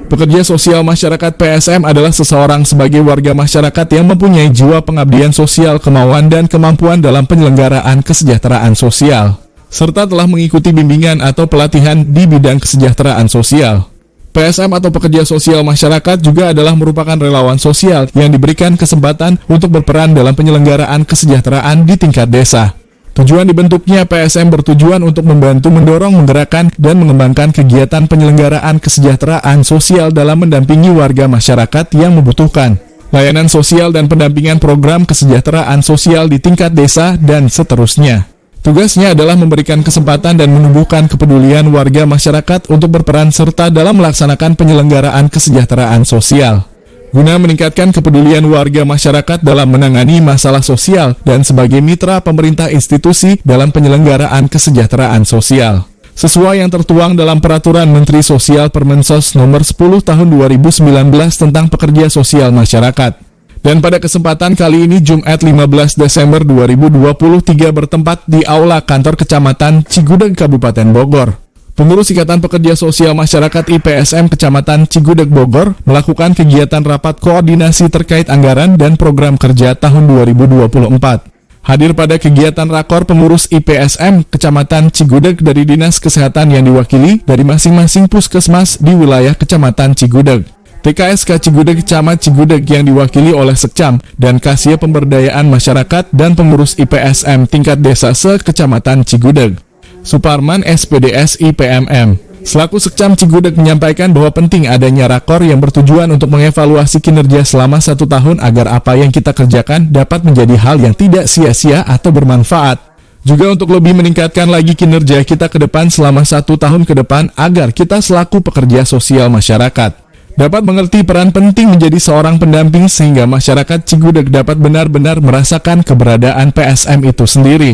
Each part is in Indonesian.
Pekerja sosial masyarakat PSM adalah seseorang sebagai warga masyarakat yang mempunyai jiwa pengabdian sosial, kemauan dan kemampuan dalam penyelenggaraan kesejahteraan sosial, serta telah mengikuti bimbingan atau pelatihan di bidang kesejahteraan sosial. PSM atau pekerja sosial masyarakat juga adalah merupakan relawan sosial yang diberikan kesempatan untuk berperan dalam penyelenggaraan kesejahteraan di tingkat desa. Tujuan dibentuknya PSM bertujuan untuk membantu mendorong, menggerakkan, dan mengembangkan kegiatan penyelenggaraan kesejahteraan sosial dalam mendampingi warga masyarakat yang membutuhkan layanan sosial dan pendampingan program kesejahteraan sosial di tingkat desa dan seterusnya. Tugasnya adalah memberikan kesempatan dan menumbuhkan kepedulian warga masyarakat untuk berperan serta dalam melaksanakan penyelenggaraan kesejahteraan sosial, guna meningkatkan kepedulian warga masyarakat dalam menangani masalah sosial dan sebagai mitra pemerintah institusi dalam penyelenggaraan kesejahteraan sosial. Sesuai yang tertuang dalam Peraturan Menteri Sosial Permensos Nomor 10 Tahun 2019 tentang Pekerja Sosial Masyarakat. Dan pada kesempatan kali ini Jumat 15 Desember 2023 bertempat di Aula Kantor Kecamatan Cigudeg, Kabupaten Bogor. Pengurus Ikatan Pekerja Sosial Masyarakat IPSM Kecamatan Cigudeg Bogor melakukan kegiatan rapat koordinasi terkait anggaran dan program kerja tahun 2024. Hadir pada kegiatan rakor pengurus IPSM Kecamatan Cigudeg dari Dinas Kesehatan yang diwakili dari masing-masing puskesmas di wilayah Kecamatan Cigudeg. TKSK Cigudeg Camat Cigudeg yang diwakili oleh Sekcam dan Kasih Pemberdayaan Masyarakat dan pengurus IPSM tingkat desa se-Kecamatan Cigudeg. Suparman SPDS IPMM selaku Sekcam Cigudeg menyampaikan bahwa penting adanya rakor yang bertujuan untuk mengevaluasi kinerja selama 1 tahun agar apa yang kita kerjakan dapat menjadi hal yang tidak sia-sia atau bermanfaat. Juga untuk lebih meningkatkan lagi kinerja kita ke depan selama 1 tahun ke depan agar kita selaku pekerja sosial masyarakat dapat mengerti peran penting menjadi seorang pendamping sehingga masyarakat Cigudeg dapat benar-benar merasakan keberadaan PSM itu sendiri.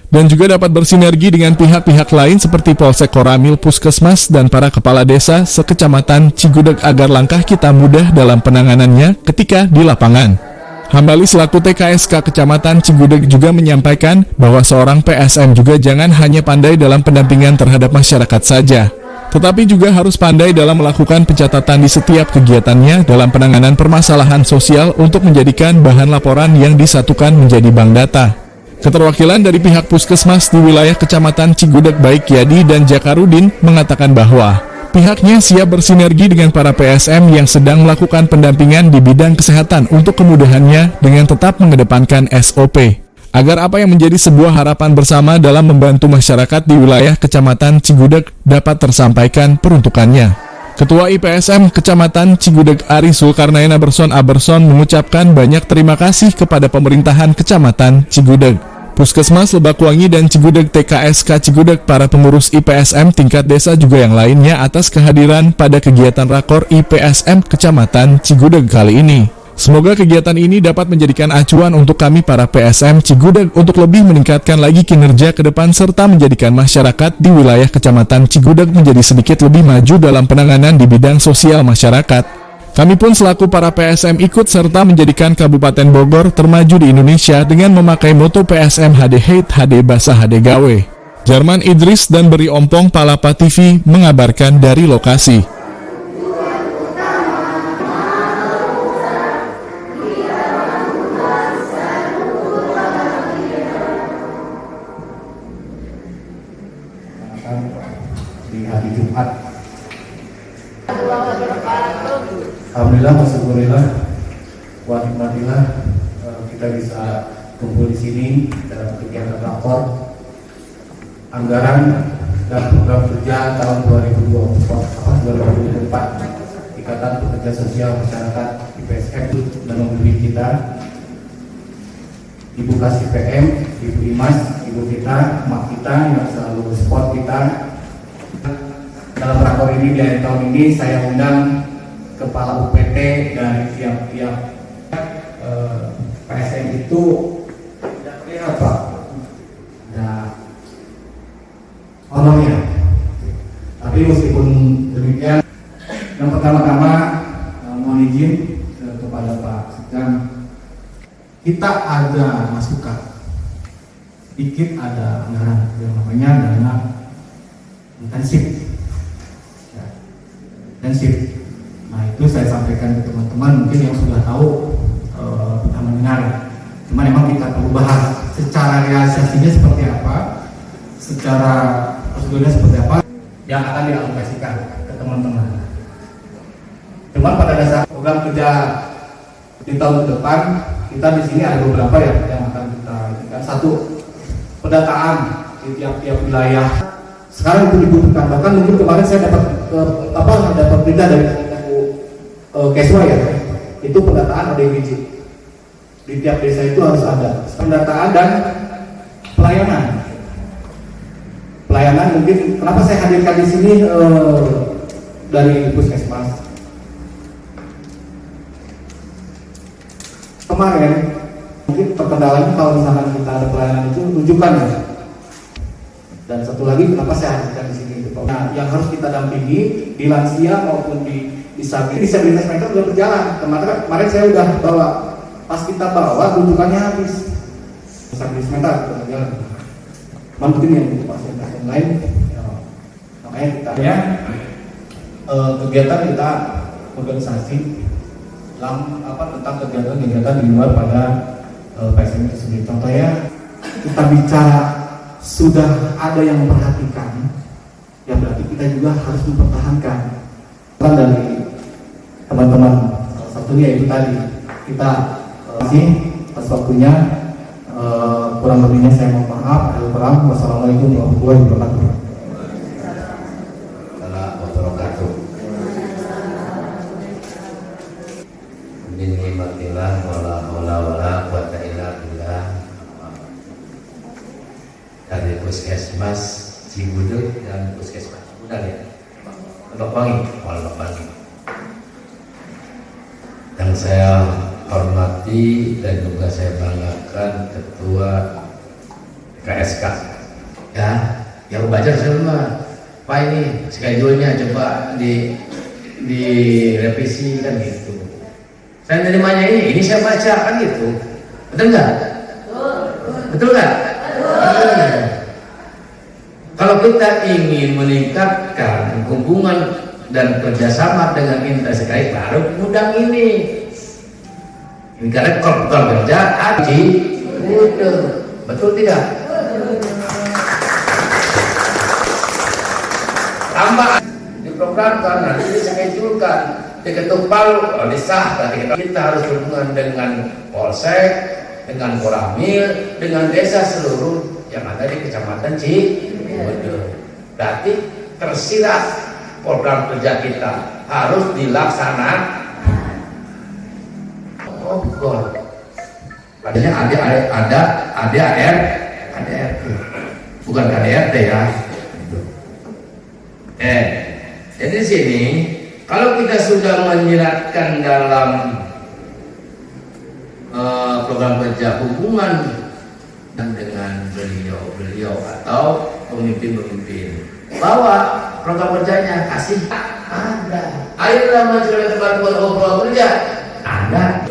Dan juga dapat bersinergi dengan pihak-pihak lain seperti Polsek Koramil, Puskesmas, dan para kepala desa sekecamatan Cigudeg agar langkah kita mudah dalam penanganannya ketika di lapangan. Hambali selaku TKSK Kecamatan Cigudeg juga menyampaikan bahwa seorang PSM juga jangan hanya pandai dalam pendampingan terhadap masyarakat saja, tetapi juga harus pandai dalam melakukan pencatatan di setiap kegiatannya dalam penanganan permasalahan sosial untuk menjadikan bahan laporan yang disatukan menjadi bank data. Keterwakilan dari pihak puskesmas di wilayah Kecamatan Cigudeg baik Yadi dan Jakarudin mengatakan bahwa pihaknya siap bersinergi dengan para PSM yang sedang melakukan pendampingan di bidang kesehatan untuk kemudahannya dengan tetap mengedepankan SOP, agar apa yang menjadi sebuah harapan bersama dalam membantu masyarakat di wilayah Kecamatan Cigudeg dapat tersampaikan peruntukannya. Ketua IPSM Kecamatan Cigudeg Ari Sulkarnaena Aberson mengucapkan banyak terima kasih kepada pemerintahan Kecamatan Cigudeg, Puskesmas Lebakwangi dan Cigudeg TKSK Cigudeg, para pengurus IPSM tingkat desa juga yang lainnya atas kehadiran pada kegiatan rakor IPSM Kecamatan Cigudeg kali ini. Semoga kegiatan ini dapat menjadikan acuan untuk kami para PSM Cigudeg untuk lebih meningkatkan lagi kinerja ke depan serta menjadikan masyarakat di wilayah Kecamatan Cigudeg menjadi sedikit lebih maju dalam penanganan di bidang sosial masyarakat. Kami pun selaku para PSM ikut serta menjadikan Kabupaten Bogor termaju di Indonesia dengan memakai moto PSM HD Hate HD Basah HD Gawe. Jarman Idris dan Beri Ompong Palapa TV mengabarkan dari lokasi. Di hari Jumat. Alhamdulillah, wasyukurillah, wa nikmatillah, kita bisa kumpul di sini dalam kegiatan rakor anggaran dan program kerja tahun 2024 Ikatan Pekerja Sosial Masyarakat IPSM dan memimpin kita Ibu Kasih PM, Ibu Dimas, Ibu kita, Mak kita yang selalu support kita. Dalam rakor ini di akhir tahun ini saya undang Kepala UPT dari tiap-tiap PSM itu tidak terlihat Pak, ada honornya. Tapi meskipun demikian, yang pertama-tama mohon izin kepada Pak Sekam, kita ada masukan, dikit ada anggaran yang namanya dana intensif. intensif. Nah itu saya sampaikan ke teman-teman mungkin yang sudah tahu pernah mendengar. Cuma memang kita perlu bahas secara realisasinya seperti apa, secara prosedurnya seperti apa yang akan dialokasikan ke teman-teman. Cuma pada dasar program kerja di tahun ke depan kita di sini ada beberapa ya yang akan kita lakukan. Satu, pendataan di tiap-tiap wilayah. Sekarang itu dibutuhkan. Bahkan mungkin kemarin saya dapat berita dari Keswa ya, itu pendataan ODGJ. Di tiap desa itu harus ada pendataan dan pelayanan. Pelayanan mungkin kenapa saya hadirkan di sini dari Puskesmas. Kemarin mungkin perkendalanya kalau misalkan kita ada pelayanan itu rujukan ya. Dan satu lagi kenapa saya hadirkan di sini. Nah, yang harus kita dampingi di lansia maupun di disabilitas mereka sudah berjalan. Kemarin saya udah bawa, pas kita bawa rujukannya habis. Disabilitas mereka sudah berjalan. Mungkin yang untuk pasien-pasien lain, ya, makanya kita kegiatan kita organisasi tentang kegiatan-kegiatan di luar pada PSM itu sendiri. Contohnya kita bicara sudah ada yang memperhatikan, ya berarti kita juga harus mempertahankan. Dari teman-teman, salah satunya itu tadi kita kasih atas waktunya. Kurang lebihnya saya mohon maaf. Wassalamualaikum warahmatullahi wabarakatuh. Dari Puskesmas Cibudut dan Puskesmas Cibudan ya, Pondokbangi. Yang saya hormati dan juga saya banggakan Ketua KSK ya, yang baca semua Pak, ini schedule-nya coba direvisi kan gitu. Saya nerimanya ini saya baca kan gitu, betul nggak? Betul nggak? Kalau kita ingin meningkatkan hubungan dan kerjasama dengan instansi terkait, baru gudang ini. Ini karena kalau kerja haji, betul tidak? Tambah diprogramkan, nanti disengejulkan, diketuk palu, kalau disah, kita harus berhubungan dengan Polsek, dengan Koramil, dengan desa seluruh yang ada di Kecamatan Cibodo. Berarti tersirat program kerja kita harus dilaksanakan. Oh God, padahal ada ADART, bukan KDRT ya. Jadi di sini kalau kita sudah menyiratkan dalam program kerja hubungan dengan beliau atau pemimpin bahwa program kerjanya kasih ada. Ayolah masyarakat tempat program kerja ada.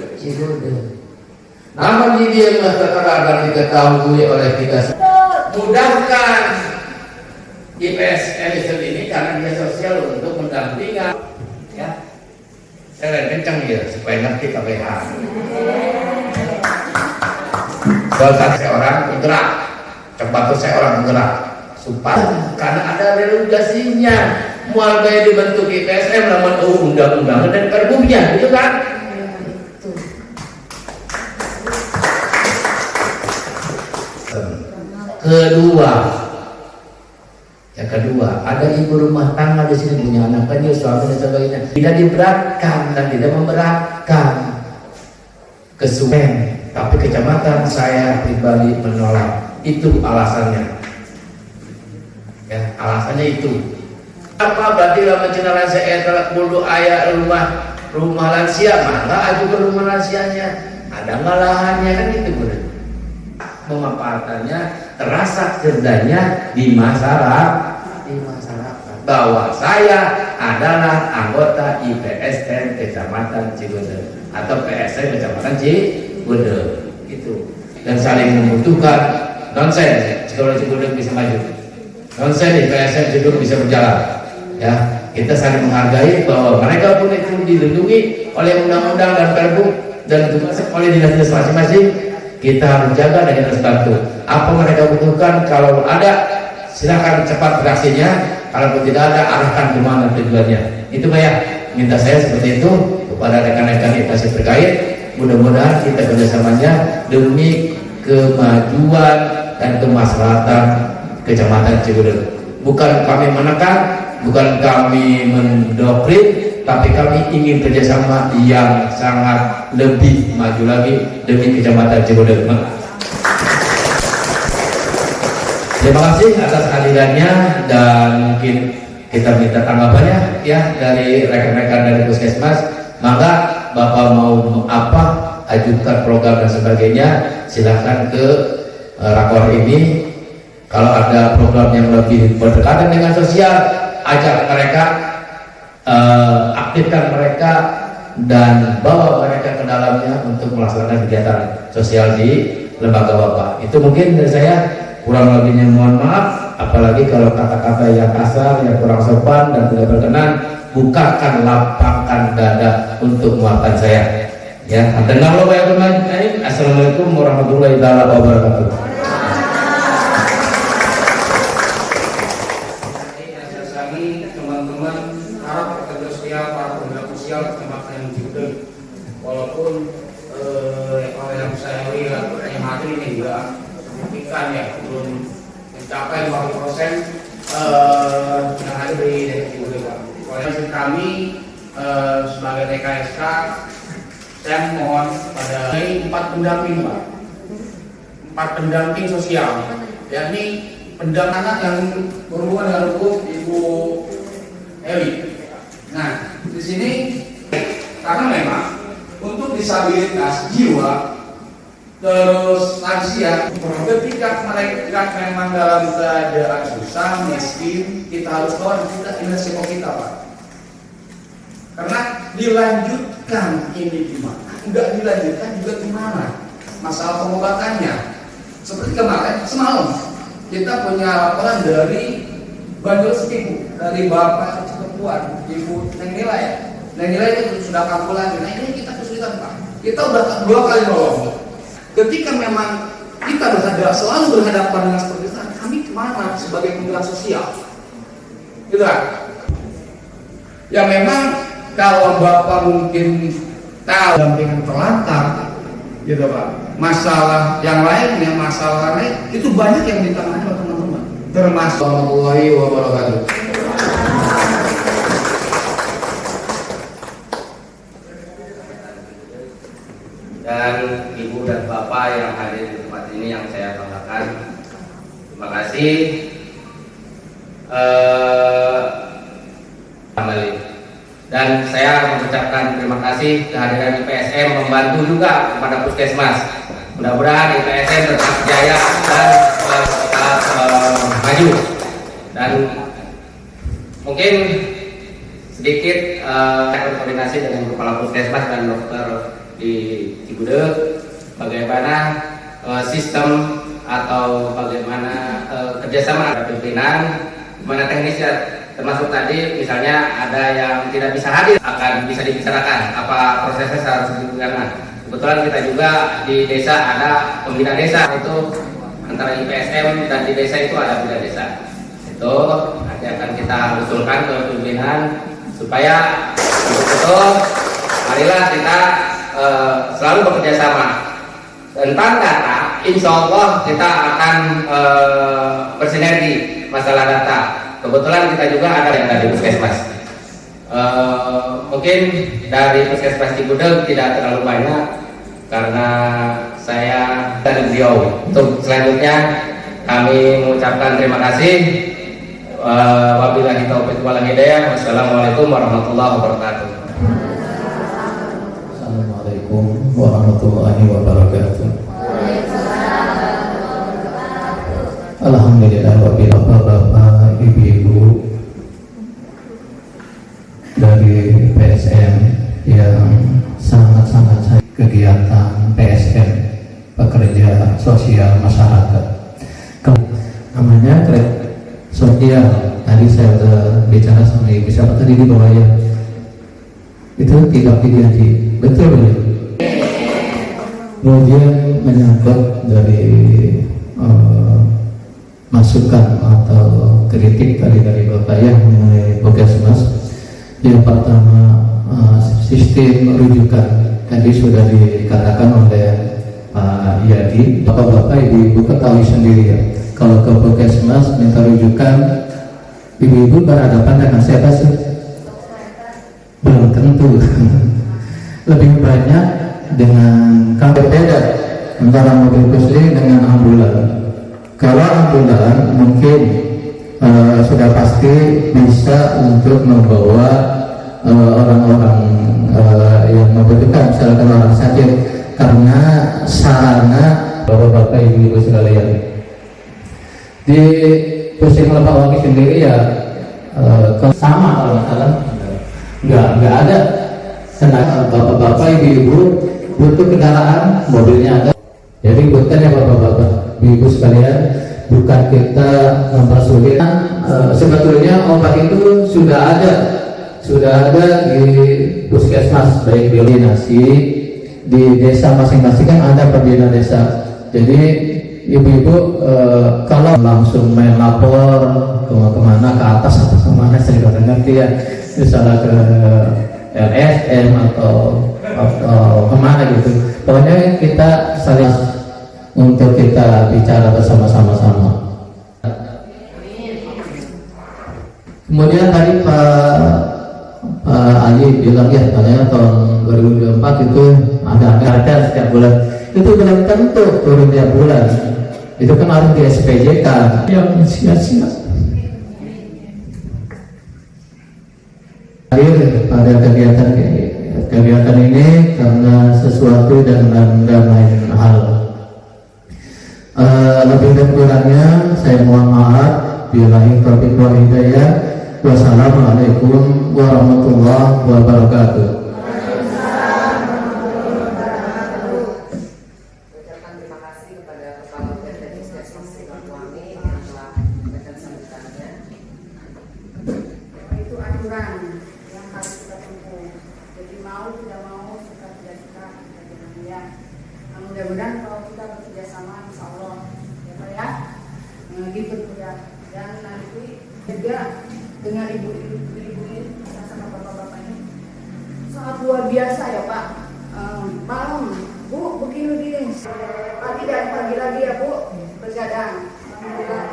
Namun dia agar diketahui oleh kita. Mudahkan IPSM ini karena dia sosial untuk mendampingi ya. Saya kencang ya supaya ngerti KPH. Kalau saya orang penggerak, cepat tuh saya orang penggerak. Supaya karena ada regulasinya, mual gaya dibentuk IPSM namun undang-undang dan perbunya, gitu kan? Yang kedua, ada ibu rumah tangga di sini punya anak kecil, suami dan sebagainya. Tidak diberatkan dan tidak memberatkan kesuwen, tapi kecamatan saya pribadi menolak. Itu alasannya. Ya, alasannya itu. Apa berarti lama cina lansia telah bulu ayah rumah lansia, maka aju ke rumah lansianya. Ada nggak lahannya kan itu benar. Pemanfaatannya terasa kerjanya di masyarakat bahwa saya adalah anggota IPSM Kecamatan Cibodo atau PSM Kecamatan Cibodo itu, dan saling membutuhkan. Nonsen kalau Cibodo bisa maju, nonsen di PSM Cibodo bisa berjalan. ya kita saling menghargai bahwa mereka pun itu dilindungi oleh undang-undang dan perbu dan tugas oleh dinas-dinas masing-masing. Kita harus jaga dan kita harus bantu apa mereka butuhkan. Kalau ada silakan cepat reaksinya, kalau tidak ada arahkan kemana tujuannya. Itu Pak ya, minta saya seperti itu kepada rekan-rekan instansi terkait. Mudah-mudahan kita kerjasamanya demi kemajuan dan kemaslahatan Kecamatan Cigudeg. Bukan kami menekan, bukan kami mendoktrin, tapi kami ingin kerjasama yang sangat lebih maju lagi demi Kecamatan Cigudeg. Terima kasih atas hadirannya dan mungkin kita minta tanggapannya ya dari rekan-rekan dari Puskesmas. Maka Bapak mau apa, ajukan program dan sebagainya, silahkan ke rakor ini. Kalau ada program yang lebih berdekatan dengan sosial, ajak mereka, aktifkan mereka dan bawa mereka ke dalamnya untuk melaksanakan kegiatan sosial di lembaga Bapak. Itu mungkin dari saya, kurang lebihnya mohon maaf. Apalagi kalau kata-kata yang kasar, yang kurang sopan dan tidak berkenan, bukakan, lapangkan dada untuk muatan saya. Ya, Assalamualaikum warahmatullahi wabarakatuh. Teman-teman para pekerja sosial, para penggerak sosial Kecamatan Cigudeg, walaupun kalau yang saya lihat yang hadir ini juga signifikan ya, belum mencapai 50% yang hadir di desa Cigudeg Pak. Oleh kami sebagai TKSK, saya mohon pada 4 pendamping Pak, 4 pendamping sosial, yakni pendamping anak yang berhubungan dengan hukum Ibu Eli. Nah, di sini karena memang untuk disabilitas jiwa terus lansia, ketika mereka memang dalam keadaan susah, miskin, kita harus lawan, kita ini resiko kita Pak. Karena dilanjutkan ini gimana? Enggak dilanjutkan juga gimana? Masalah pengobatannya. Seperti kemarin semalam kita punya laporan dari Banjul Setibu, dari Bapak Cipepuan, Ibu Neng Nila ya. Neng Nila itu sudah kampulan. Nah ini kita kesulitan Pak. Kita udah 2 kali nolong. Ketika memang kita selalu berhadapan dengan seperti itu, kami kemana sebagai penggerak sosial? Gitu kan? Ya memang kalau Bapak mungkin tahu dampingan terlantar, gitu Pak. Masalah yang lainnya, masalah lain itu banyak yang ditangani oleh teman-teman. Termasuk warahmatullahi wabarakatuh. Dan Ibu dan Bapak yang hadir di tempat ini yang saya banggakan, terima kasih. Kembali. Dan saya mengucapkan terima kasih kehadiran IPSM membantu juga kepada Puskesmas. Mudah-mudahan IPSM tetap jaya dan tetap maju. Dan mungkin sedikit koordinasi dengan Kepala Puskesmas dan dokter di Cigudeg, bagaimana sistem atau bagaimana kerjasama pimpinan, mana teknisnya. Termasuk tadi misalnya ada yang tidak bisa hadir, akan bisa dibicarakan apa prosesnya harus dilakukan. Kebetulan kita juga di desa ada pembina desa, itu antara IPSM dan di desa itu ada pembina desa. Itu nanti akan kita usulkan ke pimpinan supaya betul-betul marilah kita selalu bekerja sama. Tentang data, insya Allah kita akan bersinergi masalah data. Kebetulan kita juga ada yang dari Puskesmas. Mungkin dari Puskesmas Cigudeg tidak terlalu banyak karena saya dan beliau. Untuk selanjutnya kami mengucapkan terima kasih. Wabillahi taufiq wal hidayah. Wassalamualaikum warahmatullahi wabarakatuh. Assalamualaikum warahmatullahi wabarakatuh. Alhamdulillah wabillahi bapak ibu-ibu dari PSM yang sangat-sangat kegiatan PSM, pekerja sosial masyarakat. Namanya sosial. Tadi saya sudah bicara sama ibu siapa tadi di bawah ya, itu tidak dijanji, betul ya. Kemudian menyangkut dari masukan atau kritik tadi dari Bapak ya mengenai Puskesmas. Yang pertama, sistem rujukan tadi sudah dikatakan oleh Pak Yadi. Bapak-bapak, ibu-ibu ketahui sendiri ya, kalau ke Puskesmas minta rujukan, ibu-ibu berhadapan dengan siapa sih? Belum tentu. Lebih banyak dengan berbeda antara mobil pusling dengan ambulan. Kalau ambulan mungkin sudah pasti bisa untuk membawa orang-orang yang membutuhkan, misalkan orang sakit, karena sarana bapak-bapak ibu-ibu sekalian di Pusing Lepakwangi sendiri ya sama kalau nggak salah nggak ada. Karena bapak-bapak ibu-ibu butuh kendaraan, mobilnya ada. Jadi bukan ya bapak-bapak ibu sekalian, bukan kita mempersulit. Sebetulnya obat itu sudah ada di Puskesmas, baik di koordinasi di desa masing-masing kan ada pembina desa. Jadi ibu-ibu kalau langsung main lapor kemana ke atas atau kemana saya nggak ngerti ya, misalnya ke LSM atau kemana gitu. Pokoknya kita saling untuk kita bicara bersama-sama. Kemudian tadi Pak Ali bilang ya katanya tahun 2024 itu ada setiap bulan. Itu belum tentu turun tiap bulan. Itu kan harus di SPJK yang sia-sia. Pada kegiatan ini karena sesuatu dan lain hal. Lebih dan kurangnya saya mohon maaf. Billahi taufiq wal hidayah. Wassalamualaikum warahmatullahi wabarakatuh. Ucapkan terima kasih kepada Kepala UPT Puskesmas Lepakwangi yang telah memberikan sambutannya. Itu aturan yang harus kita tempuh. Jadi mau tidak mau, suka tidak suka, kita jangan ya. Nah, mudah-mudahan kalau kita bekerja sama, insya Allah ya Pak ya, dipermudah. Dan nanti juga dengan ibu-ibu ini sama bapak-bapak ini sangat luar biasa ya Pak. Malam Bu begini pagi dan pagi lagi ya Bu bergadang. Alhamdulillah.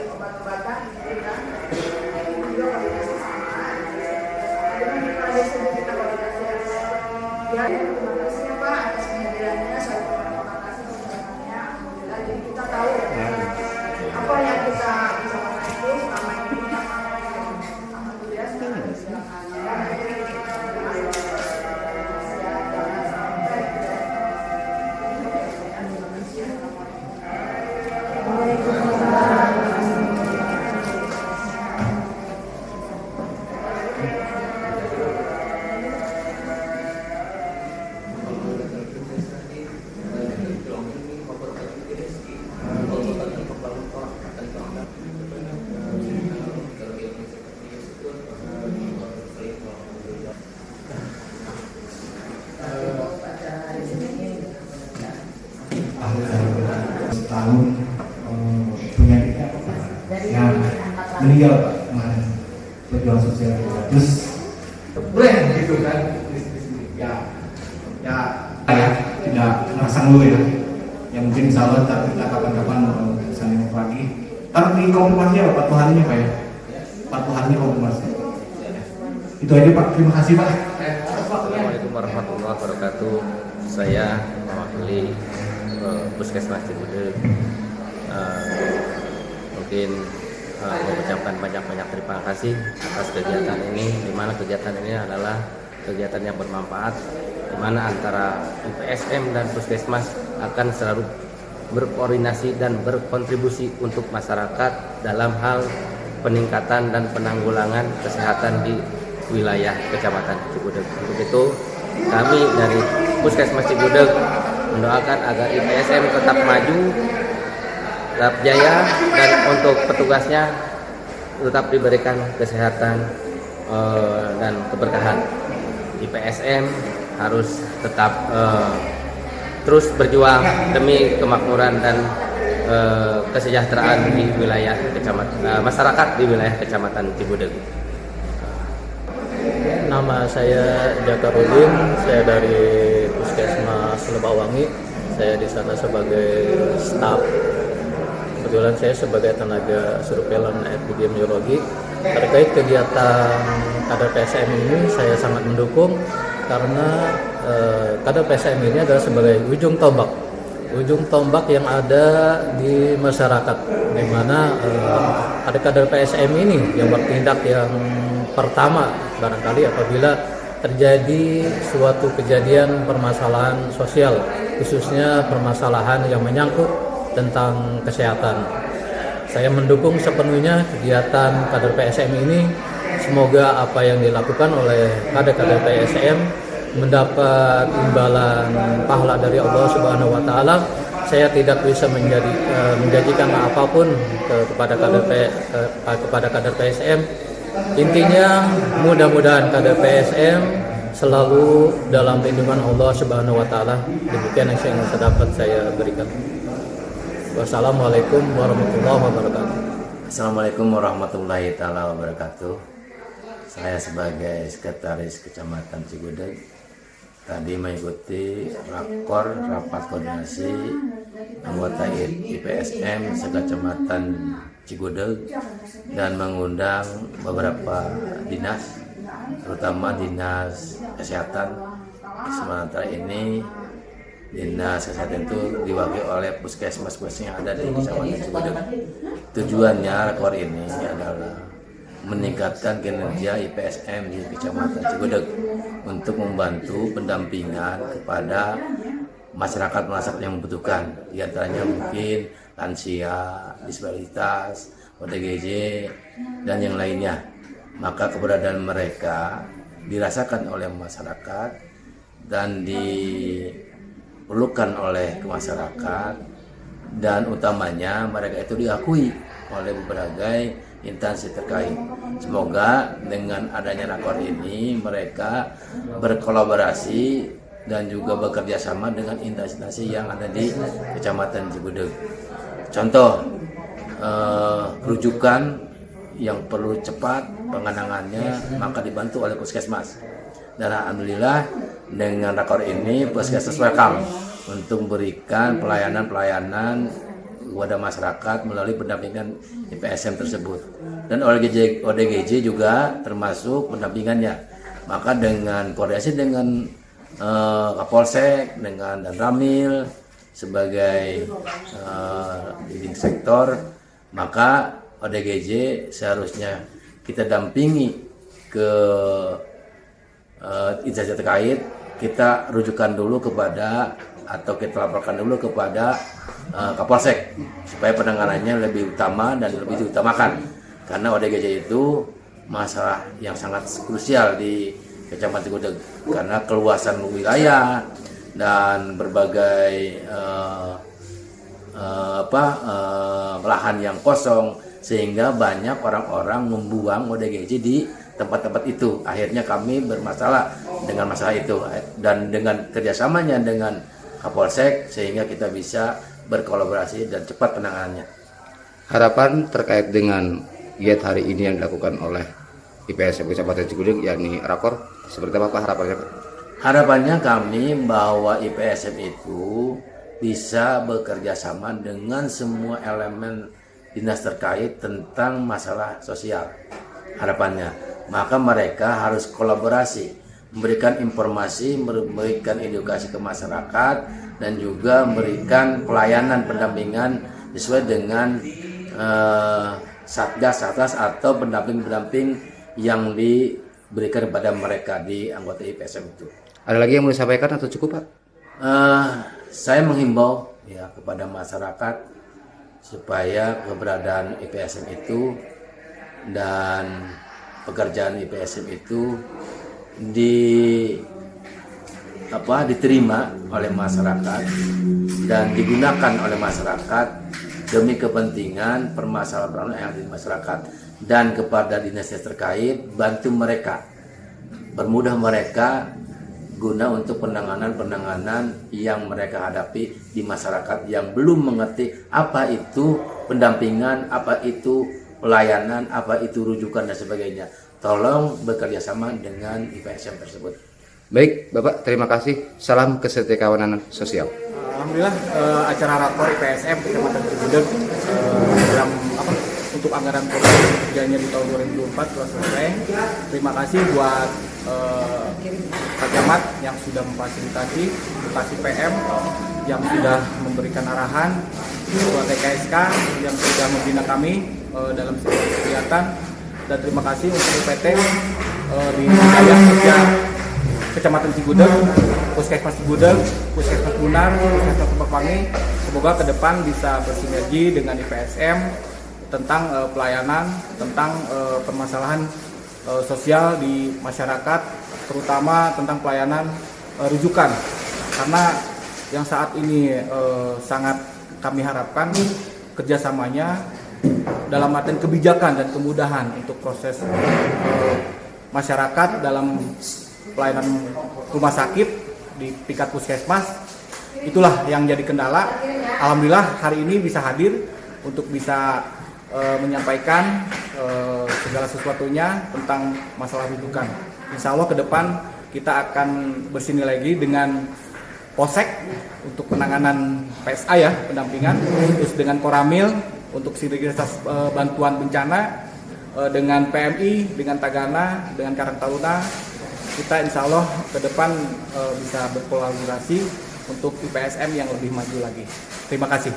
Obat-obatan diberikan juga koordinasi sama dengan kepala desa kita koordinasi ya. Terima kasih ya Pak atas kehadirannya. Saya terima kasih kesempatannya. Alhamdulillah jadi kita tahu apa yang kita bisa lakukan itu selama ini. Alhamdulillah sekarang silakan ya. Jangan sampai tahun penyakitnya apa Pak? Yang meninggal Pak kemarin berjuang sosial kita. Terus brand gitu kan, ya tidak merasa dulu ya. Ya mungkin insya Allah kita kapan-kapan bisa nengok lagi. Ntar dikonfirmasi ya Pak Tuhannya Pak ya. Pak Tuhannya konfirmasi. Itu aja Pak. Terima kasih Pak. Assalamualaikum warahmatullahi wabarakatuh. Saya mewakili Puskesmas Cibudeg mungkin mengucapkan banyak-banyak terima kasih atas kegiatan ini, di mana kegiatan ini adalah kegiatan yang bermanfaat, di mana antara IPSM dan Puskesmas akan selalu berkoordinasi dan berkontribusi untuk masyarakat dalam hal peningkatan dan penanggulangan kesehatan di wilayah Kecamatan Cibudeg. Untuk itu kami dari Puskesmas Cibudeg mendoakan agar IPSM tetap maju, tetap jaya, dan untuk petugasnya tetap diberikan kesehatan dan keberkahan. IPSM harus tetap terus berjuang demi kemakmuran dan kesejahteraan di wilayah kecamatan masyarakat di wilayah Kecamatan Cigudeg. Nama saya Jakarudin, saya dari Puskesmas Lebakwangi. Saya di sana sebagai staf. Kebetulan saya sebagai tenaga surveilan epidemiologi. Terkait kegiatan kader PSM ini saya sangat mendukung karena kader PSM ini adalah sebagai ujung tombak yang ada di masyarakat, di mana kader PSM ini yang bertindak yang pertama barangkali apabila terjadi suatu kejadian permasalahan sosial, khususnya permasalahan yang menyangkut tentang kesehatan. Saya mendukung sepenuhnya kegiatan kader PSM ini. Semoga apa yang dilakukan oleh kader-kader PSM mendapat imbalan pahala dari Allah Subhanahu wa taala. Saya tidak bisa menjanjikan apapun kepada kader PSM. Intinya mudah-mudahan kader PSM selalu dalam lindungan Allah Subhanahu wa taala. Demikian yang dapat saya berikan. Wassalamualaikum warahmatullahi wabarakatuh. Assalamualaikum warahmatullahi taala wabarakatuh. Saya sebagai sekretaris Kecamatan Cigudeg tadi mengikuti rapat koordinasi anggota IPSM sekecamatan Cigudeg dan mengundang beberapa dinas, terutama dinas kesehatan. Sementara ini dinas kesehatan itu diwakili oleh puskesmas yang ada di Kecamatan Cigudeg. Tujuannya rakor ini adalah meningkatkan kinerja IPSM di Kecamatan Cigudeg untuk membantu pendampingan kepada masyarakat yang membutuhkan, di antaranya mungkin lansia, disabilitas, ODGJ, dan yang lainnya. Maka keberadaan mereka dirasakan oleh masyarakat dan diperlukan oleh masyarakat, dan utamanya mereka itu diakui oleh berbagai instansi terkait. Semoga dengan adanya rakor ini mereka berkolaborasi dan juga bekerja sama dengan instansi yang ada di Kecamatan Cigudeg. Contoh rujukan yang perlu cepat penanganannya maka dibantu oleh puskesmas. Dan alhamdulillah dengan rakor ini puskesmas welcome untuk memberikan pelayanan kepada masyarakat melalui pendampingan IPSM tersebut. Dan ODGJ juga termasuk pendampingannya. Maka dengan koordinasi dengan Kapolsek, dengan Danramil sebagai leading sektor, maka ODGJ seharusnya kita dampingi ke instansi terkait, kita rujukan dulu kepada atau kita laporkan dulu kepada Kapolsek supaya penanganannya lebih utama dan lebih diutamakan, karena ODGJ itu masalah yang sangat krusial di Kecamatan Cigudeg karena keluasan wilayah dan berbagai lahan yang kosong, sehingga banyak orang-orang membuang ODGJ di tempat-tempat itu. Akhirnya kami bermasalah dengan masalah itu, dan dengan kerjasamanya dengan Kapolsek sehingga kita bisa berkolaborasi dan cepat penanganannya. Harapan terkait dengan giat hari ini yang dilakukan oleh IPSM Kecamatan Cigudeg, yakni rakor, seperti apa harapannya? Harapannya kami bahwa IPSM itu bisa bekerja sama dengan semua elemen dinas terkait tentang masalah sosial. Harapannya, maka mereka harus kolaborasi, memberikan informasi, memberikan edukasi ke masyarakat, dan juga memberikan pelayanan pendampingan sesuai dengan satgas atau pendamping-pendamping yang diberikan kepada mereka di anggota IPSM itu. Ada lagi yang mau disampaikan atau cukup, Pak? Saya menghimbau ya kepada masyarakat supaya keberadaan IPSM itu dan pekerjaan IPSM itu diterima oleh masyarakat dan digunakan oleh masyarakat demi kepentingan permasalahan yang ada di masyarakat, dan kepada dinas terkait bantu mereka, permudah mereka guna untuk penanganan yang mereka hadapi di masyarakat yang belum mengerti apa itu pendampingan, apa itu pelayanan, apa itu rujukan dan sebagainya. Tolong bekerja sama dengan IPSM tersebut. Baik, Bapak, terima kasih. Salam kesetikawanan sosial. Alhamdulillah acara rakor IPSM Kecamatan Cigudeg dalam untuk anggaran program kerjanya di tahun 2024 telah selesai. Terima kasih buat Pak Camat yang sudah memfasilitasi, Bupati PM yang sudah memberikan arahan, Ketua TKSK yang sudah membina kami dalam setiap kegiatan, dan terima kasih untuk UPT di wilayah kerja Kecamatan Cigudeg, Puskesmas Cigudeg, Puskesmas Bunar, Puskesmas Tupakwangi. Semoga ke depan bisa bersinergi dengan IPSM tentang pelayanan, tentang permasalahan sosial di masyarakat, terutama tentang pelayanan rujukan. Karena yang saat ini sangat kami harapkan kerjasamanya dalam artian kebijakan dan kemudahan untuk proses masyarakat dalam pelayanan rumah sakit di tingkat puskesmas. Itulah yang jadi kendala. Alhamdulillah hari ini bisa hadir untuk bisa menyampaikan segala sesuatunya tentang masalah rujukan. Insya Allah ke depan kita akan bersinergi dengan Polsek untuk penanganan PSA ya, pendampingan, terus dengan Koramil untuk sinergitas bantuan bencana, dengan PMI, dengan Tagana, dengan Karang Taruna. Kita insya Allah ke depan bisa berkolaborasi untuk IPSM yang lebih maju lagi. Terima kasih.